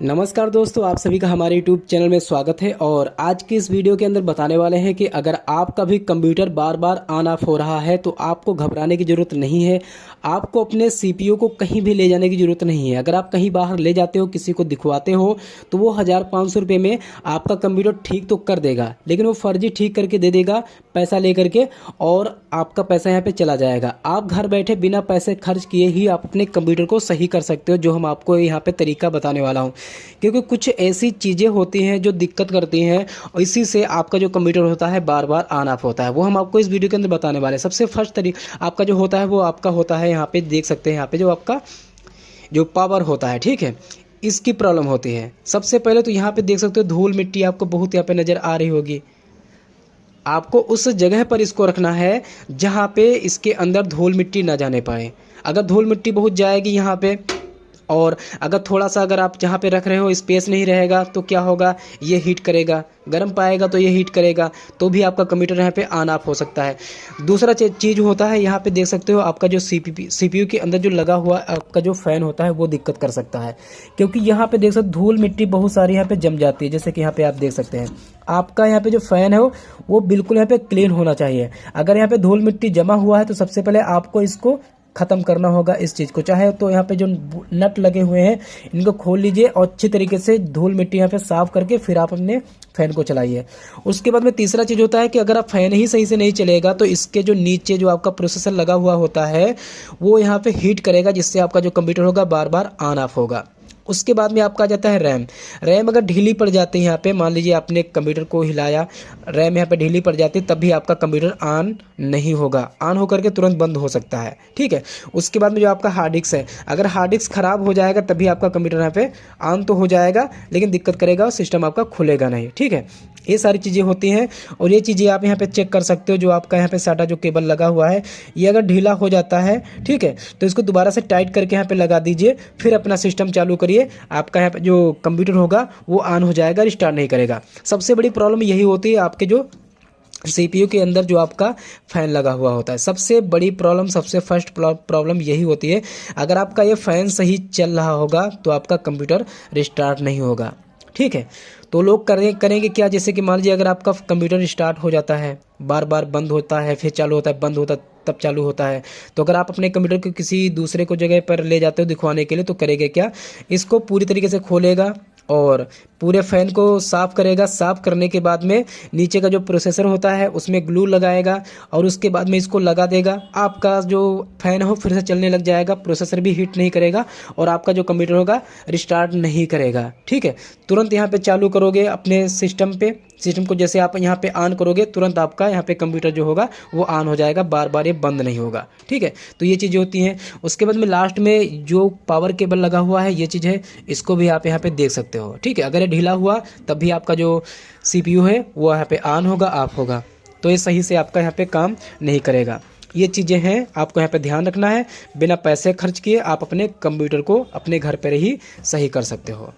नमस्कार दोस्तों, आप सभी का हमारे YouTube चैनल में स्वागत है। और आज की इस वीडियो के अंदर बताने वाले हैं कि अगर आपका भी computer bar bar on off हो रहा है तो आपको घबराने की ज़रूरत नहीं है। आपको अपने CPU को कहीं भी ले जाने की ज़रूरत नहीं है। अगर आप कहीं बाहर ले जाते हो, किसी को दिखवाते हो, तो वो 1500 रुपये में आपका कंप्यूटर ठीक तो कर देगा, लेकिन वो फर्जी ठीक करके दे देगा पैसा ले करके, और आपका पैसा यहाँ पे चला जाएगा। आप घर बैठे बिना पैसे खर्च किए ही आप अपने कंप्यूटर को सही कर सकते हो, जो हम आपको यहाँ पे तरीका बताने वाला हूँ। क्योंकि कुछ ऐसी चीज़ें होती हैं जो दिक्कत करती हैं और इसी से आपका जो कंप्यूटर होता है बार बार ऑन ऑफ होता है, वो हम आपको इस वीडियो के अंदर बताने वाले हैं। सबसे फर्स्ट तरीका आपका जो होता है वो आपका होता है, यहाँ पे देख सकते हैं, यहाँ पे जो आपका जो पावर होता है, ठीक है, इसकी प्रॉब्लम होती है। सबसे पहले तो यहाँ पे देख सकते हो धूल मिट्टी आपको बहुत यहाँ पे नज़र आ रही होगी। आपको उस जगह पर इसको रखना है जहाँ पे इसके अंदर धूल मिट्टी ना जाने पाए। अगर धूल मिट्टी बहुत जाएगी यहाँ पे, और अगर थोड़ा सा अगर आप जहाँ पे रख रहे हो स्पेस नहीं रहेगा, तो क्या होगा, ये हीट करेगा, गर्म पाएगा तो ये हीट करेगा, तो भी आपका कंप्यूटर यहाँ पे ऑन ऑफ हो सकता है। दूसरा चीज़ होता है, यहाँ पे देख सकते हो आपका जो CPU के अंदर जो लगा हुआ आपका जो फ़ैन होता है वो दिक्कत कर सकता है। क्योंकि यहाँ पे देख सकते धूल मिट्टी बहुत सारी यहाँ पे जम जाती है। जैसे कि यहाँ पे आप देख सकते हैं, आपका यहाँ पे जो फ़ैन है वो बिल्कुल यहाँ पे क्लीन होना चाहिए। अगर यहाँ पे धूल मिट्टी जमा हुआ है तो सबसे पहले आपको इसको ख़त्म करना होगा इस चीज़ को। चाहे तो यहाँ पे जो नट लगे हुए हैं इनको खोल लीजिए और अच्छी तरीके से धूल मिट्टी यहाँ पे साफ़ करके फिर आप अपने फ़ैन को चलाइए। उसके बाद में तीसरा चीज़ होता है कि अगर आप फ़ैन ही सही से नहीं चलेगा तो इसके जो नीचे जो आपका प्रोसेसर लगा हुआ होता है वो यहाँ पे हीट करेगा, जिससे आपका जो कंप्यूटर होगा बार बार ऑन ऑफ होगा। उसके बाद में आपका आ जाता है रैम अगर ढीली पड़ जाती है, यहाँ पे मान लीजिए आपने कंप्यूटर को हिलाया, रैम यहाँ पे ढीली पड़ जाती है, तब भी आपका कंप्यूटर ऑन नहीं होगा, ऑन होकर के तुरंत बंद हो सकता है, ठीक है। उसके बाद में जो आपका हार्ड डिस्क है, अगर हार्ड डिस्क ख़राब हो जाएगा तभी आपका कंप्यूटर यहाँ पे ऑन तो हो जाएगा, लेकिन दिक्कत करेगा और सिस्टम आपका खुलेगा नहीं, ठीक है। ये सारी चीज़ें होती हैं और ये चीज़ें आप यहाँ पे चेक कर सकते हो। जो आपका यहाँ पे साटा जो केबल लगा हुआ है ये अगर ढीला हो जाता है, ठीक है, तो इसको दोबारा से टाइट करके यहाँ पे लगा दीजिए, फिर अपना सिस्टम चालू करिए। आपका यहाँ पे जो कंप्यूटर होगा वो ऑन हो जाएगा, रिस्टार्ट नहीं करेगा। सबसे बड़ी प्रॉब्लम यही होती है आपके जो CPU के अंदर जो आपका फ़ैन लगा हुआ होता है। सबसे बड़ी प्रॉब्लम, सबसे फर्स्ट प्रॉब्लम यही होती है। अगर आपका ये फ़ैन सही चल रहा होगा तो आपका कंप्यूटर रिस्टार्ट नहीं होगा, ठीक है। तो लोग करेंगे क्या, जैसे कि मान लीजिए अगर आपका कंप्यूटर स्टार्ट हो जाता है, बार बार बंद होता है, फिर चालू होता है, बंद होता है, तब चालू होता है, तो अगर आप अपने कंप्यूटर को किसी दूसरे को जगह पर ले जाते हो दिखवाने के लिए, तो करेंगे क्या, इसको पूरी तरीके से खोलेगा और पूरे फ़ैन को साफ़ करेगा। साफ़ करने के बाद में नीचे का जो प्रोसेसर होता है उसमें ग्लू लगाएगा और उसके बाद में इसको लगा देगा। आपका जो फ़ैन हो फिर से चलने लग जाएगा, प्रोसेसर भी हीट नहीं करेगा और आपका जो कंप्यूटर होगा रिस्टार्ट नहीं करेगा, ठीक है। तुरंत यहाँ पे चालू करोगे अपने सिस्टम को, जैसे आप यहाँ पे ऑन करोगे तुरंत आपका यहाँ पे कंप्यूटर जो होगा वो ऑन हो जाएगा, बार बार ये बंद नहीं होगा, ठीक है। तो ये चीज़ें होती हैं। उसके बाद में लास्ट में जो पावर केबल लगा हुआ है ये चीज़ है, इसको भी आप यहाँ पे देख सकते हो, ठीक है। अगर ये ढीला हुआ तब भी आपका जो CPU है वो यहाँ पे ऑन होगा, ऑफ होगा, तो ये सही से आपका यहाँ पे काम नहीं करेगा। ये चीज़ें हैं, आपको यहाँ पे ध्यान रखना है। बिना पैसे खर्च किए आप अपने कंप्यूटर को अपने घर पर ही सही कर सकते हो।